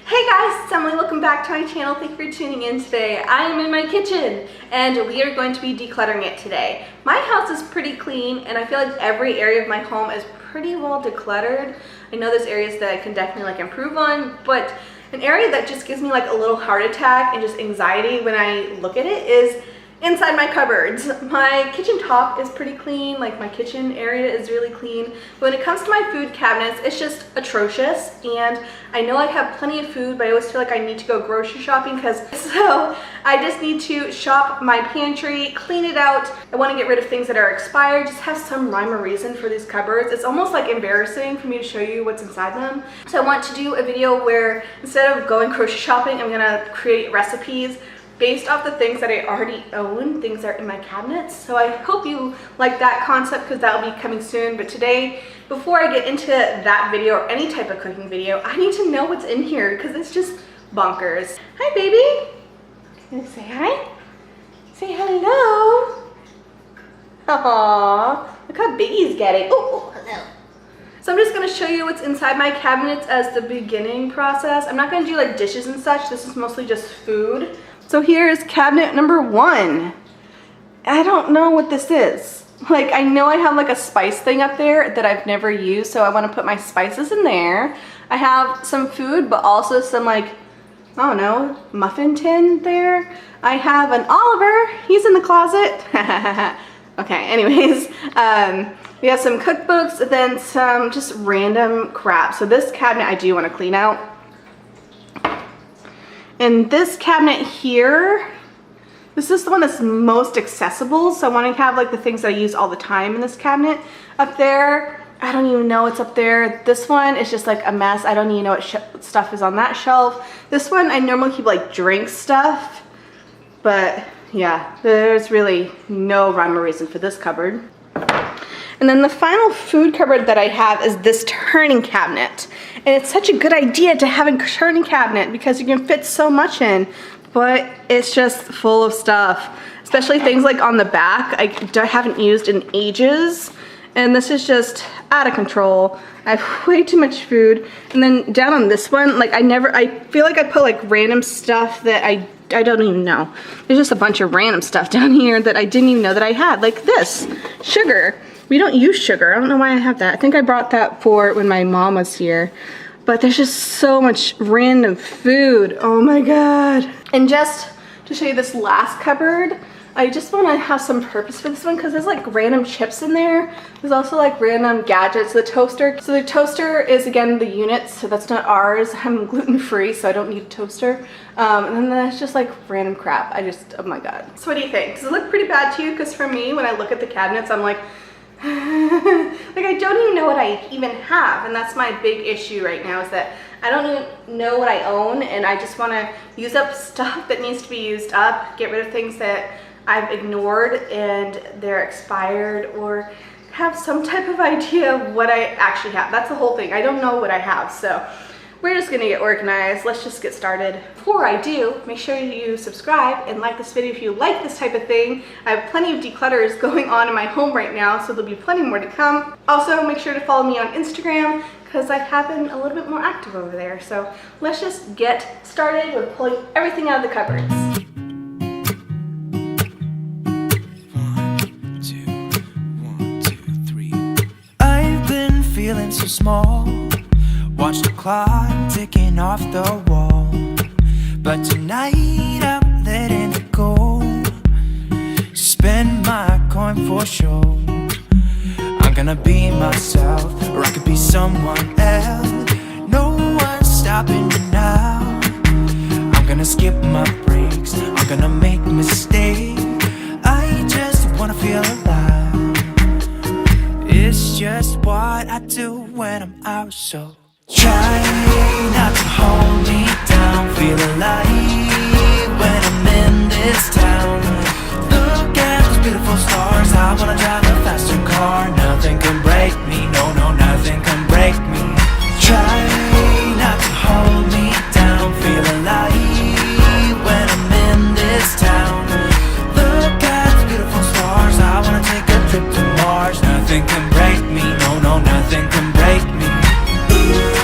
Hey guys, it's Emily. Welcome back to my channel. Thank you for tuning in today. I am in my kitchen and we are going to be decluttering it today. My house is pretty clean and I feel like every area of my home is pretty well decluttered. I know there's areas that I can definitely improve on, but an area that just gives me a little heart attack and just anxiety when I look at it is inside my cupboards. My kitchen top is pretty clean, my kitchen area is really clean. But when it comes to my food cabinets, it's just atrocious. And I know I have plenty of food, but I always feel like I need to go grocery shopping so I just need to shop my pantry, clean it out. I want to get rid of things that are expired, just have some rhyme or reason for these cupboards. It's almost embarrassing for me to show you what's inside them. So I want to do a video where instead of going grocery shopping, I'm gonna create recipes based off the things that I already own, things that are in my cabinets. So I hope you like that concept because that will be coming soon. But today, before I get into that video or any type of cooking video, I need to know what's in here because it's just bonkers. Hi, baby. Can you say hi? Say hello. Aww, look how big he's getting. Oh, hello. So I'm just gonna show you what's inside my cabinets as the beginning process. I'm not gonna do dishes and such. This is mostly just food. So here is cabinet number 1. I don't know what this is. I know I have a spice thing up there that I've never used, so I want to put my spices in there. I have some food, but also some I don't know, muffin tin there. I have an Oliver, he's in the closet. Okay, anyways, we have some cookbooks, then some just random crap. So this cabinet I do want to clean out. And this cabinet here, this is the one that's most accessible. So I want to have the things that I use all the time in this cabinet. Up there, I don't even know what's up there. This one is just a mess. I don't even know what stuff is on that shelf. This one, I normally keep drink stuff. But yeah, there's really no rhyme or reason for this cupboard. And then the final food cupboard that I have is this turning cabinet. And it's such a good idea to have a turning cabinet because you can fit so much in, but it's just full of stuff. Especially things on the back I haven't used in ages. And this is just out of control. I have way too much food. And then down on this one, I feel like I put random stuff that I don't even know. There's just a bunch of random stuff down here that I didn't even know that I had. Like this, sugar. We don't use sugar. I don't know why I have that. I think I brought that for when my mom was here. But there's just so much random food. Oh my God. And just to show you this last cupboard, I just want to have some purpose for this one because there's random chips in there. There's also random gadgets. The toaster. So the toaster is again the units, so that's not ours. I'm gluten-free, so I don't need a toaster. And then there's just random crap. Oh my God. So what do you think? Does it look pretty bad to you? Because for me, when I look at the cabinets, I'm I don't even know what I even have, and that's my big issue right now is that I don't even know what I own, and I just want to use up stuff that needs to be used up, get rid of things that I've ignored and they're expired, or have some type of idea of what I actually have. That's the whole thing. I don't know what I have, so we're just gonna get organized. Let's just get started. Before I do, make sure you subscribe and like this video if you like this type of thing. I have plenty of declutters going on in my home right now, so there'll be plenty more to come. Also, make sure to follow me on Instagram because I have been a little bit more active over there. So let's just get started with pulling everything out of the cupboards. One, two, three. I've been feeling so small. Watch the clock ticking off the wall. But tonight I'm letting it go. Spend my coin for sure. I'm gonna be myself, or I could be someone else. No one's stopping me now. I'm gonna skip my breaks, I'm gonna make mistakes. I just wanna feel alive. It's just what I do when I'm out, so try not to hold me down. Feel alive when I'm in this town. Look at those beautiful stars. I wanna drive a faster car. Nothing can break me. No, no, nothing can break me. Try not to hold me down. Feel alive when I'm in this town. Look at those beautiful stars. I wanna take a trip to Mars. Nothing can break me. No, no, nothing can break me. Ooh.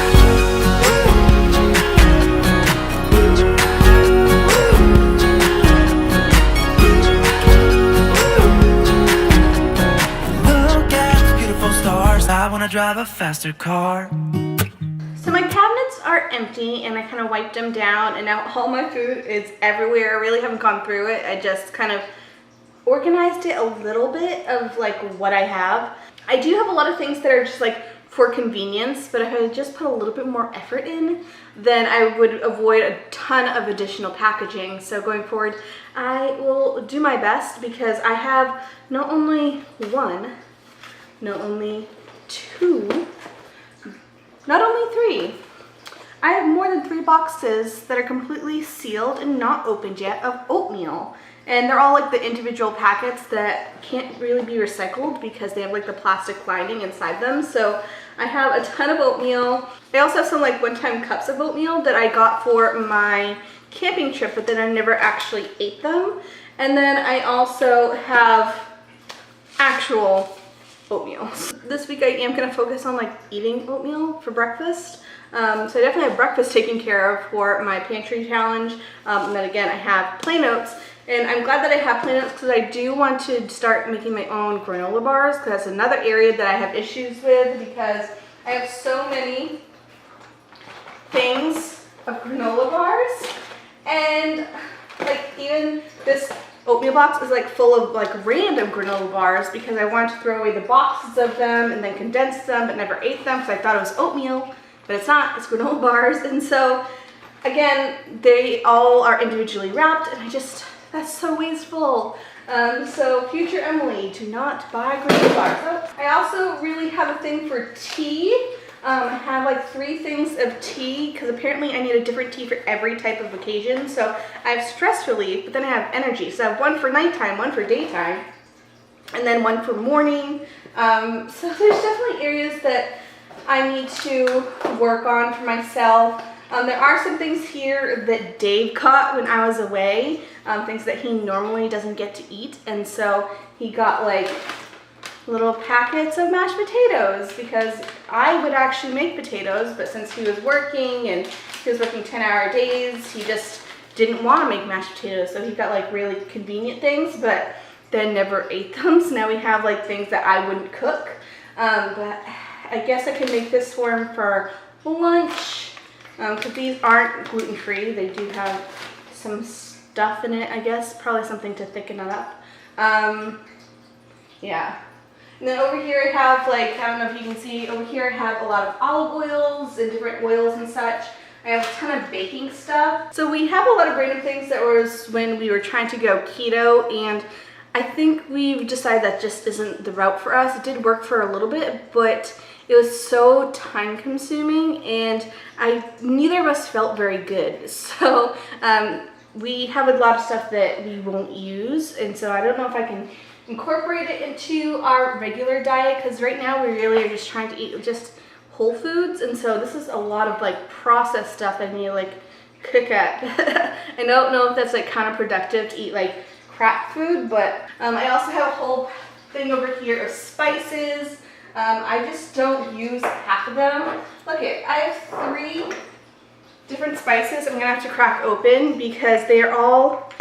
drive a faster car. So my cabinets are empty and I kind of wiped them down, and now all my food is everywhere. I really haven't gone through it. I just kind of organized it a little bit of like what I have. I do have a lot of things that are just like for convenience, but if I just put a little bit more effort in, then I would avoid a ton of additional packaging. So going forward, I will do my best because I have not only one, not only two, not only three. I have more than 3 boxes that are completely sealed and not opened yet of oatmeal. And they're all like the individual packets that can't really be recycled because they have like the plastic lining inside them. So I have a ton of oatmeal. I also have some like one-time cups of oatmeal that I got for my camping trip, but then I never actually ate them. And then I also have actual oatmeal. This week I am going to focus on like eating oatmeal for breakfast. So I definitely have breakfast taken care of for my pantry challenge. And then again, I have plain oats. And I'm glad that I have plain oats because I do want to start making my own granola bars, because that's another area that I have issues with because I have so many things of granola bars. And like even this oatmeal box is like full of like random granola bars because I wanted to throw away the boxes of them and then condense them but never ate them because I thought it was oatmeal, but it's not, it's granola bars. And so again, they all are individually wrapped and that's so wasteful. So future Emily, do not buy granola bars. I also really have a thing for tea. I have like 3 things of tea because apparently I need a different tea for every type of occasion. So I have stress relief, but then I have energy. So I have one for nighttime, one for daytime, and then one for morning. So there's definitely areas that I need to work on for myself. There are some things here that Dave caught when I was away, things that he normally doesn't get to eat. And so he got like little packets of mashed potatoes because I would actually make potatoes, but since he was working and he was working 10-hour days, he just didn't want to make mashed potatoes. So he got like really convenient things, but then never ate them. So now we have like things that I wouldn't cook. But I guess I can make this for him for lunch. Because these aren't gluten-free. They do have some stuff in it, I guess. Probably something to thicken it up. Yeah. And then over here I have like, I don't know if you can see, over here I have a lot of olive oils and different oils and such. I have a ton of baking stuff. So we have a lot of random things that was when we were trying to go keto, and I think we've decided that just isn't the route for us. It did work for a little bit, but it was so time consuming and neither of us felt very good. So we have a lot of stuff that we won't use, and so I don't know if I can incorporate it into our regular diet because right now we really are just trying to eat just whole foods, and so this is a lot of like processed stuff I need to like cook up. I don't know if that's like counterproductive to eat like crap food, but I also have a whole thing over here of spices. I just don't use half of them. Look it, I have 3 different spices I'm gonna have to crack open because they are all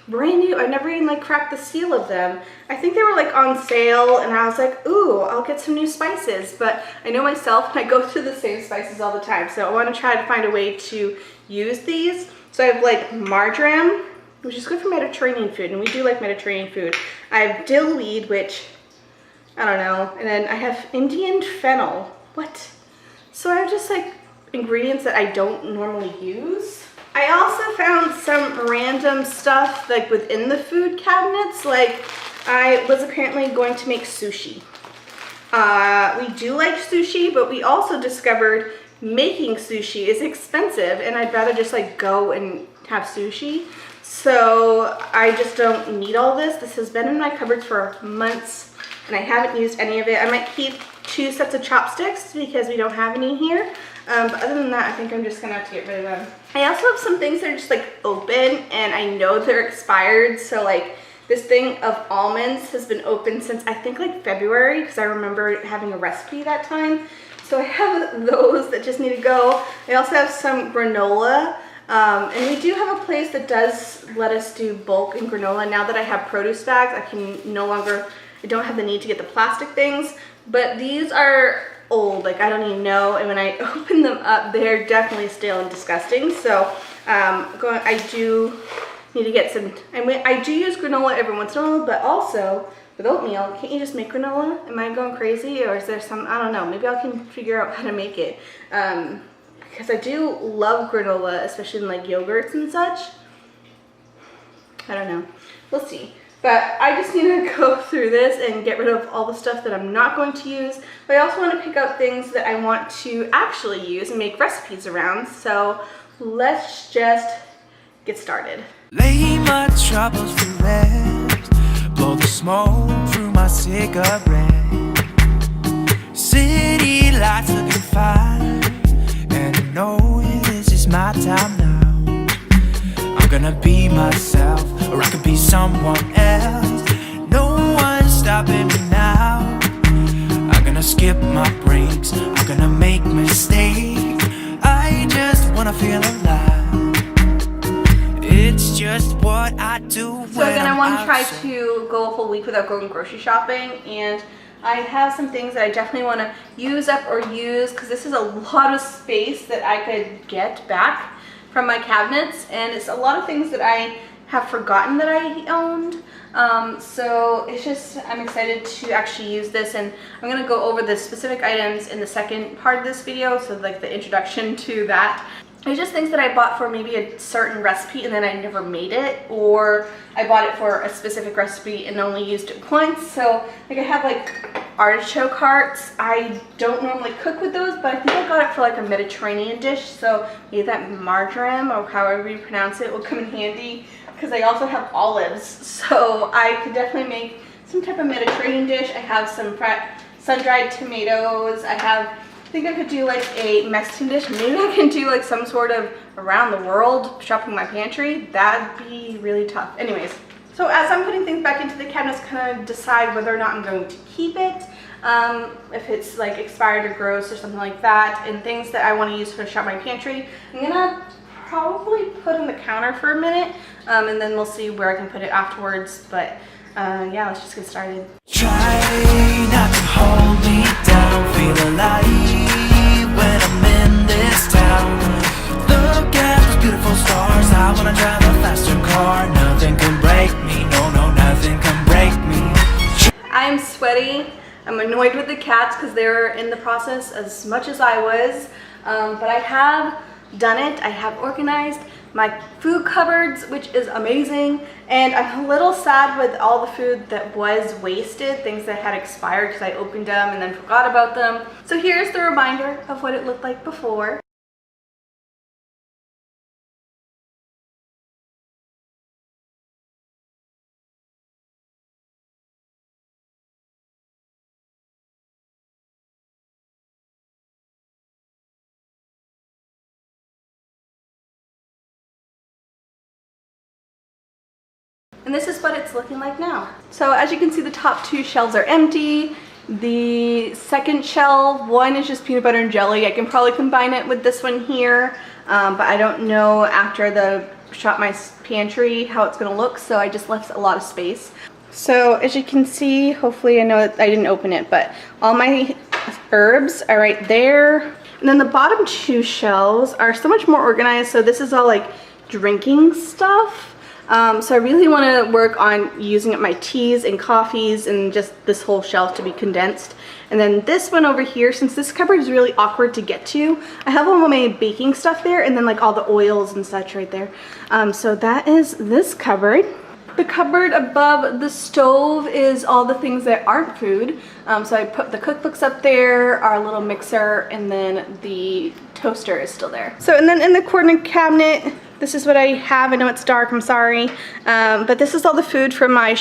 brand new. I never even like cracked the seal of them. I think they were like on sale and I was like, ooh, I'll get some new spices. But I know myself, I go through the same spices all the time. So I wanna try to find a way to use these. So I have like marjoram, which is good for Mediterranean food, and we do like Mediterranean food. I have dill weed, which I don't know. And then I have Indian fennel. What? So I have just like ingredients that I don't normally use. I also found some random stuff like within the food cabinets. Like I was apparently going to make sushi. We do like sushi, but we also discovered making sushi is expensive and I'd rather just like go and have sushi. So I just don't need all this. This has been in my cupboards for months and I haven't used any of it. I might keep 2 sets of chopsticks because we don't have any here. But other than that, I think I'm just gonna have to get rid of them. I also have some things that are just like open and I know they're expired. So like this thing of almonds has been open since I think like February because I remember having a recipe that time. So I have those that just need to go. I also have some granola. And we do have a place that does let us do bulk in granola. Now that I have produce bags, I don't have the need to get the plastic things. But these are old, like I don't even know, and when I open them up, they're definitely stale and disgusting. So I do need to get some, I do use granola every once in a while, but also with oatmeal, can't you just make granola? Am I going crazy, or is there some, I don't know, maybe I can figure out how to make it. Because I do love granola, especially in like yogurts and such. I don't know, we'll see. But I just need to go through this and get rid of all the stuff that I'm not going to use. But I also want to pick out things that I want to actually use and make recipes around. So let's just get started. Lay my troubles to rest, blow the smoke through my cigarette. City lights looking fine, and I know this is my time now. I'm gonna be myself, or I could be someone else. No one's stopping me now. I'm gonna skip my breaks, I'm gonna make mistakes. I just wanna feel alive. It's just what I do. So again, I want to try to go a full week without going grocery shopping, and I have some things that I definitely want to use up or use, because this is a lot of space that I could get back from my cabinets, and it's a lot of things that I have forgotten that I owned. So it's just, I'm excited to actually use this, and I'm going to go over the specific items in the second part of this video, so like the introduction to that. It's just things that I bought for maybe a certain recipe and then I never made it, or I bought it for a specific recipe and only used it once. So like I have like artichoke hearts. I don't normally cook with those, but I think I got it for like a Mediterranean dish. So maybe that marjoram, or however you pronounce it, will come in handy, because I also have olives. So I could definitely make some type of Mediterranean dish. I have some sun-dried tomatoes. I think I could do like a Mexican dish. Maybe I can do like some sort of around the world shopping my pantry. That'd be really tough. Anyways, so as I'm putting things back into the cabinets, kind of decide whether or not I'm going to keep it, if it's like expired or gross or something like that, and things that I want to use to shop my pantry, I'm gonna probably put on the counter for a minute, and then we'll see where I can put it afterwards. But yeah, let's just get started. Try not to hold me down, feel alive when I'm in this town. Look at those beautiful stars, I wanna drive a faster car. Nothing can break me, no, no, nothing can break me. I'm sweaty. I'm annoyed with the cats because they're in the process as much as I was, but I have done it. I have organized my food cupboards, which is amazing, and I'm a little sad with all the food that was wasted, things that had expired because I opened them and then forgot about them. So here's the reminder of what it looked like before. And this is what it's looking like now. So as you can see, the top two shelves are empty. The second shelf, one is just peanut butter and jelly. I can probably combine it with this one here, but I don't know after the shop my pantry how it's gonna look, so I just left a lot of space. So as you can see, hopefully, I know that I didn't open it, but all my herbs are right there. And then the bottom two shelves are so much more organized. So this is all like drinking stuff. So I really want to work on using up my teas and coffees and just this whole shelf to be condensed. And then this one over here, since this cupboard is really awkward to get to, I have all of my baking stuff there, and then like all the oils and such right there. So that is this cupboard. The cupboard above the stove is all the things that aren't food. So I put the cookbooks up there, our little mixer, and then the toaster is still there. So, and then in the corner cabinet, this is what I have. I know it's dark, I'm sorry. But this is all the food from my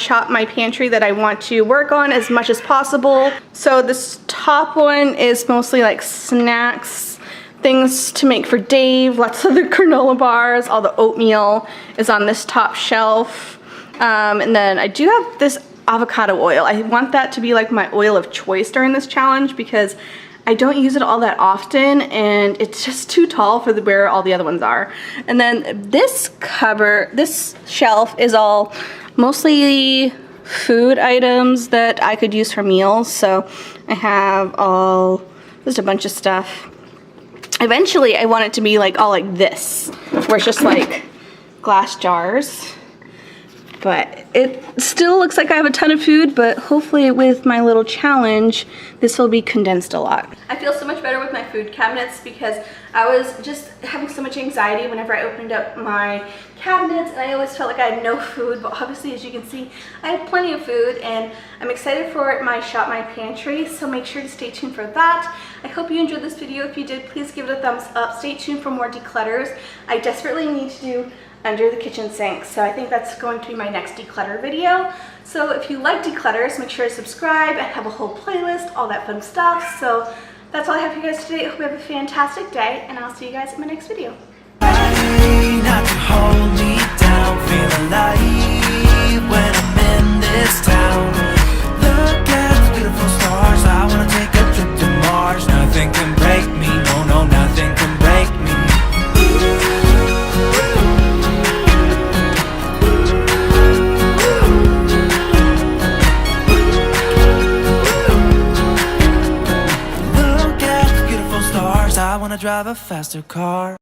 pantry that I want to work on as much as possible. So this top one is mostly like snacks, things to make for Dave, lots of the granola bars, all the oatmeal is on this top shelf. And then I do have this avocado oil. I want that to be like my oil of choice during this challenge because I don't use it all that often, and it's just too tall for where all the other ones are. And then this cupboard, this shelf is all mostly food items that I could use for meals. So I have all just a bunch of stuff. Eventually, I want it to be like all like this, where it's just like glass jars. But it still looks like I have a ton of food, but hopefully with my little challenge, this will be condensed a lot. I feel so much better with my food cabinets because I was just having so much anxiety whenever I opened up my cabinets, and I always felt like I had no food, but obviously, as you can see, I have plenty of food, and I'm excited for my Shop My Pantry, so make sure to stay tuned for that. I hope you enjoyed this video. If you did, please give it a thumbs up. Stay tuned for more declutters. I desperately need to do under the kitchen sink, so I think that's going to be my next declutter video. So if you like declutters, make sure to subscribe. I have a whole playlist, all that fun stuff. So that's all I have for you guys today. I hope you have a fantastic day, and I'll see you guys in my next video. Not to hold me down, feel alive when I'm in this town. Look at the beautiful stars, I wanna take a trip to Mars. Nothing can break me, no, no, nothing can break me. Look at the beautiful stars, I wanna drive a faster car.